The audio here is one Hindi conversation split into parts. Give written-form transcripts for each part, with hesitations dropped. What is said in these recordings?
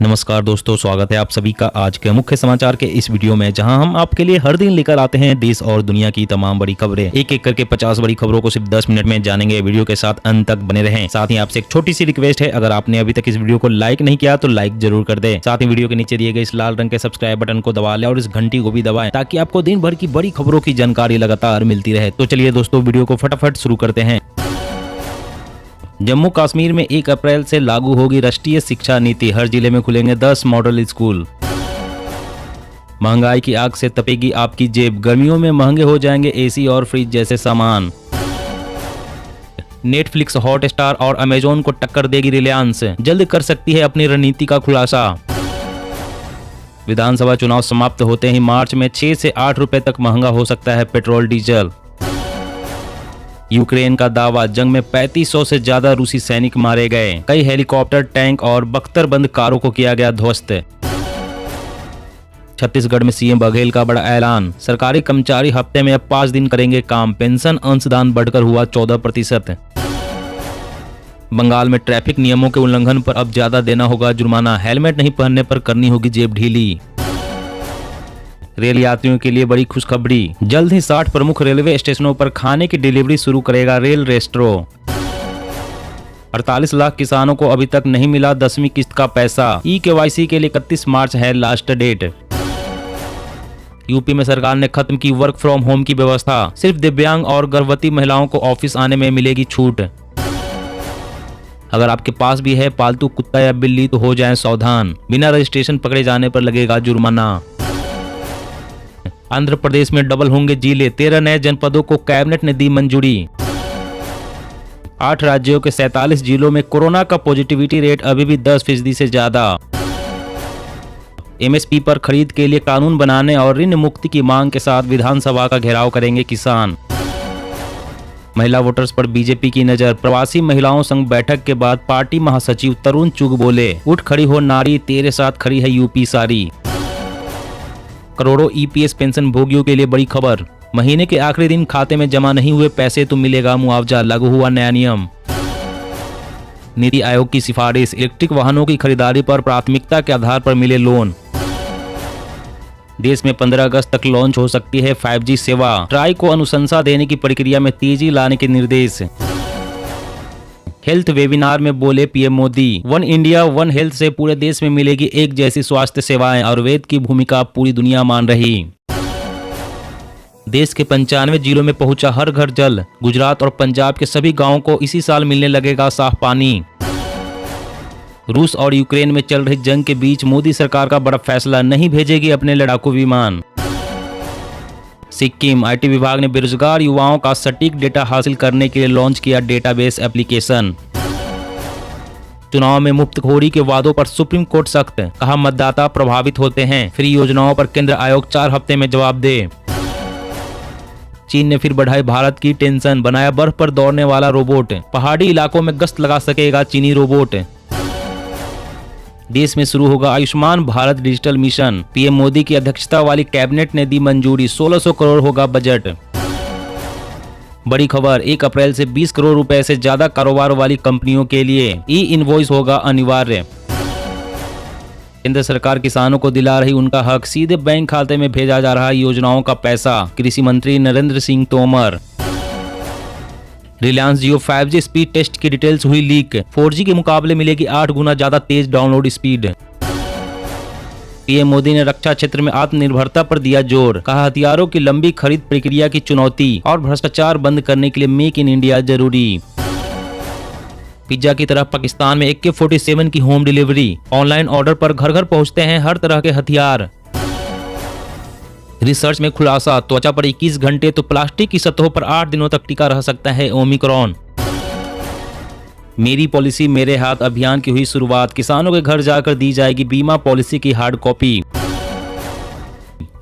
नमस्कार दोस्तों, स्वागत है आप सभी का आज के मुख्य समाचार के इस वीडियो में, जहां हम आपके लिए हर दिन लेकर आते हैं देश और दुनिया की तमाम बड़ी खबरें। एक एक करके 50 बड़ी खबरों को सिर्फ 10 मिनट में जानेंगे। वीडियो के साथ अंत तक बने रहें। साथ ही आपसे एक छोटी सी रिक्वेस्ट है, अगर आपने अभी तक इस वीडियो को लाइक नहीं किया तो लाइक जरूर कर दे। साथ ही वीडियो के नीचे दिए गए इस लाल रंग के सब्सक्राइब बटन को दबा ले और इस घंटी को भी दबाएं, ताकि आपको दिन भर की बड़ी खबरों की जानकारी लगातार मिलती रहे। तो चलिए दोस्तों, वीडियो को फटाफट शुरू करते हैं। जम्मू कश्मीर में 1 अप्रैल से लागू होगी राष्ट्रीय शिक्षा नीति। हर जिले में खुलेंगे 10 मॉडल स्कूल। महंगाई की आग से तपेगी आपकी जेब। गर्मियों में महंगे हो जाएंगे एसी और फ्रिज जैसे सामान। नेटफ्लिक्स, हॉटस्टार और अमेजोन को टक्कर देगी रिलायंस। जल्द कर सकती है अपनी रणनीति का खुलासा। विधानसभा चुनाव समाप्त होते ही मार्च में 6 से 8 रुपए तक महंगा हो सकता है पेट्रोल डीजल। यूक्रेन का दावा, जंग में 3500 से ज्यादा रूसी सैनिक मारे गए। कई हेलीकॉप्टर, टैंक और बख्तरबंद कारों को किया गया ध्वस्त। छत्तीसगढ़ में सीएम बघेल का बड़ा ऐलान। सरकारी कर्मचारी हफ्ते में अब 5 दिन करेंगे काम। पेंशन अंशदान बढ़कर हुआ 14%। बंगाल में ट्रैफिक नियमों के उल्लंघन पर अब ज्यादा देना होगा जुर्माना। हेलमेट नहीं पहनने पर करनी होगी जेब ढीली। रेल यात्रियों के लिए बड़ी खुशखबरी, जल्द ही 60 प्रमुख रेलवे स्टेशनों पर खाने की डिलीवरी शुरू करेगा रेल रेस्ट्रो। 48 लाख किसानों को अभी तक नहीं मिला 10वीं किस्त का पैसा। KYC के लिए 31 मार्च है लास्ट डेट। यूपी में सरकार ने खत्म की वर्क फ्रॉम होम की व्यवस्था। सिर्फ दिव्यांग और गर्भवती महिलाओं को ऑफिस आने में मिलेगी छूट। अगर आपके पास भी है पालतू कुत्ता या बिल्ली तो हो जाएं सावधान, बिना रजिस्ट्रेशन पकड़े जाने पर लगेगा जुर्माना। आंध्र प्रदेश में डबल होंगे जिले। 13 नए जनपदों को कैबिनेट ने दी मंजूरी। 8 राज्यों के 47 जिलों में कोरोना का पॉजिटिविटी रेट अभी भी 10% से ज्यादा। MSP पर खरीद के लिए कानून बनाने और ऋण मुक्ति की मांग के साथ विधानसभा का घेराव करेंगे किसान। महिला वोटर्स पर बीजेपी की नजर। प्रवासी महिलाओं संग बैठक के बाद पार्टी महासचिव तरुण चुग बोले, उठ खड़ी हो नारी, तेरे साथ खड़ी है यूपी सारी। करोड़ों EPS पेंशन भोगियों के लिए बड़ी खबर। महीने के आखिरी दिन खाते में जमा नहीं हुए पैसे तो मिलेगा मुआवजा। लागू हुआ नया नियम। नीति आयोग की सिफारिश, इलेक्ट्रिक वाहनों की खरीदारी पर प्राथमिकता के आधार पर मिले लोन। देश में 15 अगस्त तक लॉन्च हो सकती है 5G सेवा। ट्राई को अनुशंसा देने की प्रक्रिया में तेजी लाने के निर्देश। हेल्थ वेबिनार में बोले PM Modi, one India one health से पूरे देश में मिलेगी एक जैसी स्वास्थ्य सेवाएं। आयुर्वेद की भूमिका पूरी दुनिया मान रही। देश के 95 जिलों में पहुंचा हर घर जल। गुजरात और पंजाब के सभी गांवों को इसी साल मिलने लगेगा साफ पानी। रूस और यूक्रेन में चल रही जंग के बीच मोदी सरकार का बड़ा फैसला, नहीं भेजेगी अपने लड़ाकू विमान। सिक्किम IT विभाग ने बेरोजगार युवाओं का सटीक डेटा हासिल करने के लिए लॉन्च किया डेटाबेस एप्लीकेशन। चुनाव में मुफ्तखोरी के वादों पर सुप्रीम कोर्ट सख्त। कहा, मतदाता प्रभावित होते हैं। फ्री योजनाओं पर केंद्र आयोग 4 हफ्ते में जवाब दे। चीन ने फिर बढ़ाई भारत की टेंशन। बनाया बर्फ पर दौड़ने वाला रोबोट। पहाड़ी इलाकों में गश्त लगा सकेगा चीनी रोबोट। देश में शुरू होगा Ayushman Bharat digital mission. PM Modi की अध्यक्षता वाली कैबिनेट ने दी मंजूरी। 1600 करोड़ होगा बजट। बड़ी खबर, 1 अप्रैल से 20 करोड़ रुपए से ज्यादा कारोबार वाली कंपनियों के लिए E-इनवॉइस होगा अनिवार्य। केंद्र सरकार किसानों को दिला रही उनका हक। सीधे बैंक खाते में भेजा जा रहा योजनाओं का पैसा। कृषि मंत्री नरेंद्र सिंह तोमर। रिलायंस जियो 5G स्पीड टेस्ट की डिटेल्स हुई लीक। 4G के मुकाबले मिलेगी 8 गुना ज्यादा तेज डाउनलोड स्पीड। PM मोदी ने रक्षा क्षेत्र में आत्मनिर्भरता पर दिया जोर। कहा, हथियारों की लंबी खरीद प्रक्रिया की चुनौती और भ्रष्टाचार बंद करने के लिए मेक इन इंडिया जरूरी। पिज्जा की तरह पाकिस्तान में AK-47 की होम डिलीवरी। ऑनलाइन ऑर्डर पर घर घर पहुंचते हैं हर तरह के हथियार। रिसर्च में खुलासा, त्वचा पर 21 घंटे तो प्लास्टिक की सतहों पर 8 दिनों तक टिका रह सकता है ओमिक्रॉन। मेरी पॉलिसी मेरे हाथ अभियान की हुई शुरुआत। किसानों के घर जाकर दी जाएगी बीमा पॉलिसी की हार्ड कॉपी।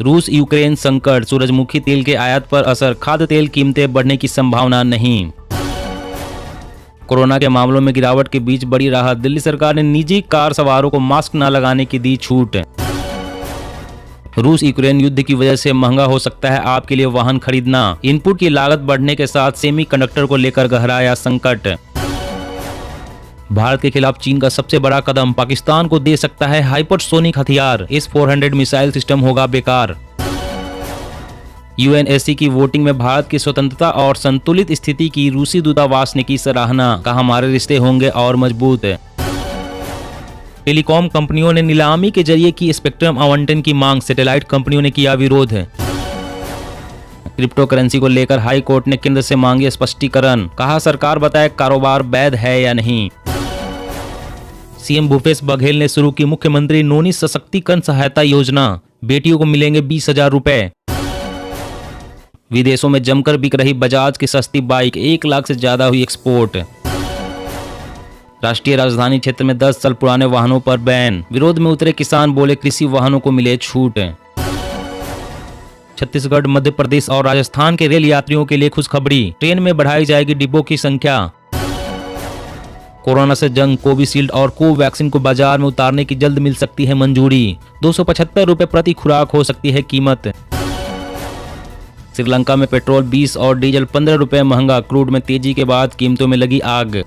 रूस यूक्रेन संकट, सूरजमुखी तेल के आयात पर असर। खाद्य तेल कीमतें बढ़ने की संभावना नहीं। कोरोना के मामलों में गिरावट के बीच बड़ी राहत। दिल्ली सरकार ने निजी कार सवारों को मास्क न लगाने की दी छूट। रूस यूक्रेन युद्ध की वजह से महंगा हो सकता है आपके लिए वाहन खरीदना। इनपुट की लागत बढ़ने के साथ सेमीकंडक्टर को लेकर गहराया संकट। भारत के खिलाफ चीन का सबसे बड़ा कदम, पाकिस्तान को दे सकता है हाइपरसोनिक हथियार, S-400 मिसाइल सिस्टम होगा बेकार। UNSC की वोटिंग में भारत की स्वतंत्रता और संतुलित स्थिति की रूसी दूतावास ने की सराहना, कहा हमारे रिश्ते होंगे और मजबूत। टेलीकॉम कंपनियों ने नीलामी के जरिए की स्पेक्ट्रम आवंटन की मांग, सैटेलाइट कंपनियों ने किया विरोध। क्रिप्टो करेंसी को लेकर हाई कोर्ट ने केंद्र से मांगे स्पष्टीकरण, कहा सरकार बताए कारोबार वैध है या नहीं। सीएम भूपेश बघेल ने शुरू की मुख्यमंत्री नोनी सशक्तिकरण सहायता योजना, बेटियों को मिलेंगे 20,000 रुपए। विदेशों में जमकर बिक रही बजाज की सस्ती बाइक, 1 लाख से ज्यादा हुई एक्सपोर्ट। राष्ट्रीय राजधानी क्षेत्र में 10 साल पुराने वाहनों पर बैन, विरोध में उतरे किसान, बोले कृषि वाहनों को मिले छूट। छत्तीसगढ़, मध्य प्रदेश और राजस्थान के रेल यात्रियों के लिए खुशखबरी, ट्रेन में बढ़ाई जाएगी डिब्बों की संख्या। कोरोना से जंग, कोविशील्ड और कोवैक्सीन को बाजार में उतारने की जल्द मिल सकती है मंजूरी, 275 रुपए प्रति खुराक हो सकती है कीमत। श्रीलंका में पेट्रोल 20 और डीजल 15 रुपए महंगा, क्रूड में तेजी के बाद कीमतों में लगी आग।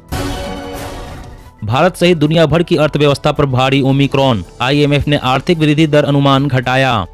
भारत सहित दुनिया भर की अर्थव्यवस्था पर भारी ओमिक्रॉन, IMF ने आर्थिक वृद्धि दर अनुमान घटाया।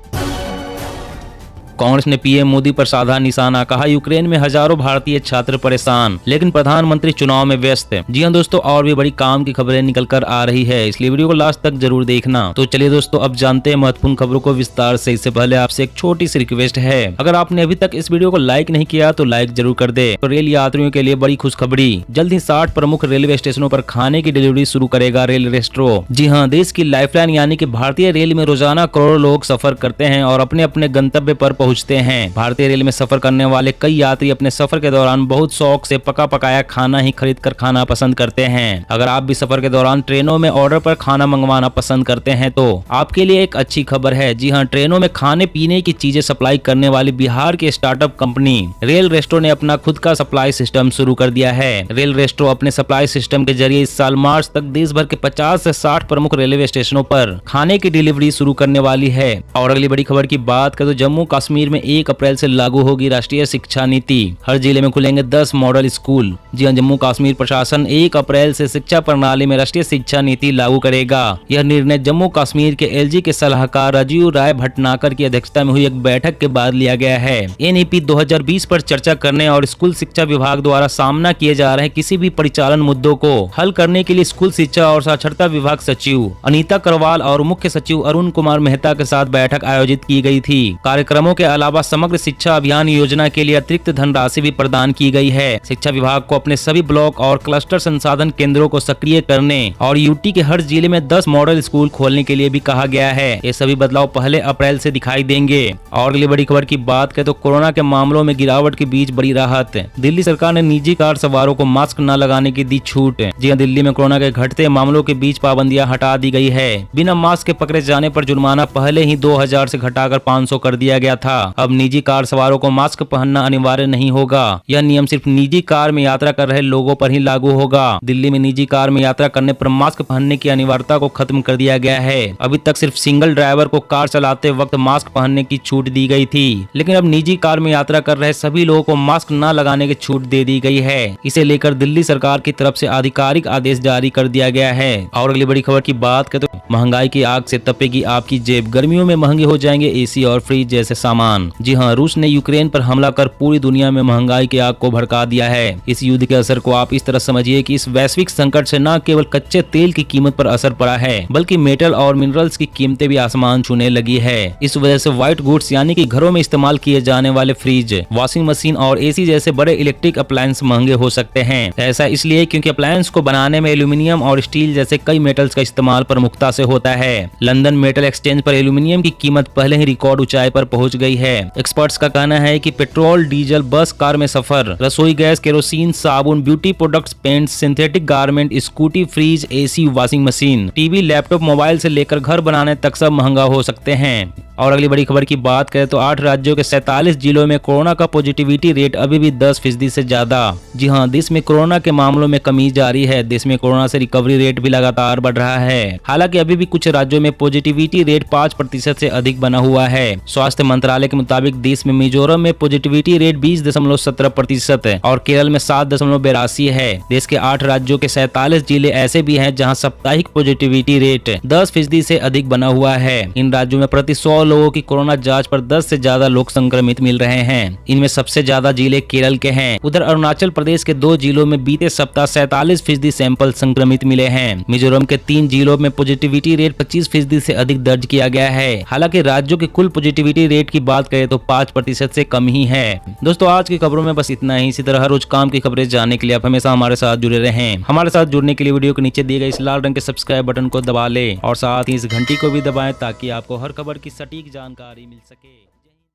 कांग्रेस ने पीएम मोदी पर साधा निशाना, कहा यूक्रेन में हजारों भारतीय छात्र परेशान, लेकिन प्रधानमंत्री चुनाव में व्यस्त। जी हां दोस्तों, और भी बड़ी काम की खबरें निकल कर आ रही है, इसलिए वीडियो को लास्ट तक जरूर देखना। तो चलिए दोस्तों, अब जानते हैं महत्वपूर्ण खबरों को विस्तार से। इससे पहले आपसे एक छोटी सी रिक्वेस्ट है, अगर आपने अभी तक इस वीडियो को लाइक नहीं किया तो लाइक जरूर कर दे। तो रेल यात्रियों के लिए बड़ी खुशखबरी, जल्द ही 60 प्रमुख रेलवे स्टेशनों पर खाने की डिलीवरी शुरू करेगा रेल रेस्ट्रो। जी हाँ, देश की लाइफलाइन यानी कि भारतीय रेल में रोजाना करोड़ों लोग सफर करते हैं और अपने अपने गंतव्य पर पहुंचते हैं। भारतीय रेल में सफर करने वाले कई यात्री अपने सफर के दौरान बहुत शौक से पका पकाया खाना ही खरीद कर खाना पसंद करते हैं। अगर आप भी सफर के दौरान ट्रेनों में ऑर्डर पर खाना मंगवाना पसंद करते हैं तो आपके लिए एक अच्छी खबर है। जी हां, ट्रेनों में खाने पीने की चीजें सप्लाई करने वाली बिहार की स्टार्टअप कंपनी रेल रेस्ट्रो ने अपना खुद का सप्लाई सिस्टम शुरू कर दिया है। रेल रेस्ट्रो अपने सप्लाई सिस्टम के जरिए इस साल मार्च तक देश भर के 50 से 60 प्रमुख रेलवे स्टेशनों पर खाने की डिलीवरी शुरू करने वाली है। और अगली बड़ी खबर की बात करें तो जम्मू कश्मीर में 1 अप्रैल से लागू होगी राष्ट्रीय शिक्षा नीति, हर जिले में खुलेंगे 10 मॉडल स्कूल। जी हां, जम्मू कश्मीर प्रशासन 1 अप्रैल से शिक्षा प्रणाली में राष्ट्रीय शिक्षा नीति लागू करेगा। यह निर्णय जम्मू कश्मीर के LG के सलाहकार राजीव राय भटनागर की अध्यक्षता में हुई एक बैठक के बाद लिया गया है। NEP 2020 पर चर्चा करने और स्कूल शिक्षा विभाग द्वारा सामना किए जा रहे किसी भी परिचालन मुद्दों को हल करने के लिए स्कूल शिक्षा और साक्षरता विभाग सचिव अनीता करवाल और मुख्य सचिव अरुण कुमार मेहता के साथ बैठक आयोजित की गई थी। कार्यक्रमों के अलावा समग्र शिक्षा अभियान योजना के लिए अतिरिक्त धनराशि भी प्रदान की गई है। शिक्षा विभाग को अपने सभी ब्लॉक और क्लस्टर संसाधन केंद्रों को सक्रिय करने और यूटी के हर जिले में 10 मॉडल स्कूल खोलने के लिए भी कहा गया है। ये सभी बदलाव 1 अप्रैल से दिखाई देंगे। और अगली बड़ी खबर की बात करें तो कोरोना के मामलों में गिरावट के बीच बड़ी राहत, दिल्ली सरकार ने निजी कार सवारों को मास्क न लगाने की दी छूट। जी हां, दिल्ली में कोरोना के घटते मामलों के बीच पाबंदियां हटा दी गई है। बिना मास्क के पकड़े जाने पर जुर्माना पहले ही 2000 से घटाकर 500 कर दिया गया था। अब निजी कार सवारों को मास्क पहनना अनिवार्य नहीं होगा। यह नियम सिर्फ निजी कार में यात्रा कर रहे लोगों पर ही लागू होगा। दिल्ली में निजी कार में यात्रा करने पर मास्क पहनने की अनिवार्यता को खत्म कर दिया गया है। अभी तक सिर्फ सिंगल ड्राइवर को कार चलाते वक्त मास्क पहनने की छूट दी गई थी, लेकिन अब निजी कार में यात्रा कर रहे सभी लोगों को मास्क न लगाने की छूट दे दी गई है। इसे लेकर दिल्ली सरकार की तरफ से आधिकारिक आदेश जारी कर दिया गया है। और अगली बड़ी खबर की बात करें तो महंगाई की आग से तपेगी आपकी जेब, गर्मियों में महंगे हो जाएंगे एसी और फ्रिज जैसे सामान। जी हाँ, रूस ने यूक्रेन पर हमला कर पूरी दुनिया में महंगाई की आग को भड़का दिया है। इस युद्ध के असर को आप इस तरह समझिए कि इस वैश्विक संकट से न केवल कच्चे तेल की कीमत पर असर पड़ा है, बल्कि मेटल और मिनरल्स की कीमतें भी आसमान छूने लगी है। इस वजह से व्हाइट गुड्स यानी कि घरों में इस्तेमाल किए जाने वाले फ्रिज, वॉशिंग मशीन और एसी जैसे बड़े इलेक्ट्रिक अप्लायंस महंगे हो सकते हैं। ऐसा इसलिए क्योंकि अप्लायंस को बनाने में एल्यूमिनियम और स्टील जैसे कई मेटल्स का इस्तेमाल प्रमुखता से होता है। लंदन मेटल एक्सचेंज पर एल्यूमिनियम की कीमत पहले ही रिकॉर्ड ऊंचाई पर पहुंच गई है। एक्सपर्ट्स का कहना है कि पेट्रोल, डीजल, बस, कार में सफर, रसोई गैस, केरोसिन, साबुन, beauty products, paint, synthetic garment, scooty, fridge, AC, washing machine, TV, laptop, mobile से लेकर घर बनाने तक सब महंगा हो सकते हैं। और अगली बड़ी खबर की बात करें तो 8 राज्यों के 47 जिलों में कोरोना का पॉजिटिविटी रेट अभी भी 10% से ज्यादा। जी हाँ, देश में कोरोना के मामलों में कमी जारी है। देश में कोरोना से रिकवरी रेट भी लगातार बढ़ रहा है। हालांकि अभी भी कुछ राज्यों में पॉजिटिविटी रेट 5% से अधिक बना हुआ है। स्वास्थ्य मंत्रालय के मुताबिक देश में मिजोरम में पॉजिटिविटी रेट 20.17% है और केरल में 7.82 है। देश के 8 राज्यों के 47 जिले ऐसे भी हैं जहां साप्ताहिक पॉजिटिविटी रेट 10% से अधिक बना हुआ है। इन राज्यों में प्रति 100 लोगों की कोरोना जांच पर 10 से ज्यादा लोग संक्रमित मिल रहे हैं। इनमें सबसे ज्यादा जिले केरल के हैं। उधर अरुणाचल प्रदेश के 2 जिलों में बीते सप्ताह 47% सैंपल संक्रमित मिले हैं। मिजोरम के 3 जिलों में पॉजिटिविटी रेट 25% से अधिक दर्ज किया गया है। हालांकि राज्यों के कुल पॉजिटिविटी रेट की बात करें तो 5% से कम ही है। दोस्तों, आज की खबरों में बस इतना ही। इसी तरह हर रोज काम की खबरें जानने के लिए आप हमेशा हमारे साथ जुड़े रहें। हमारे साथ जुड़ने के लिए वीडियो के नीचे दिए गए इस लाल रंग के सब्सक्राइब बटन को दबा लें और साथ ही इस घंटी को भी दबाएं ताकि आपको हर खबर की सटीक जानकारी मिल सके।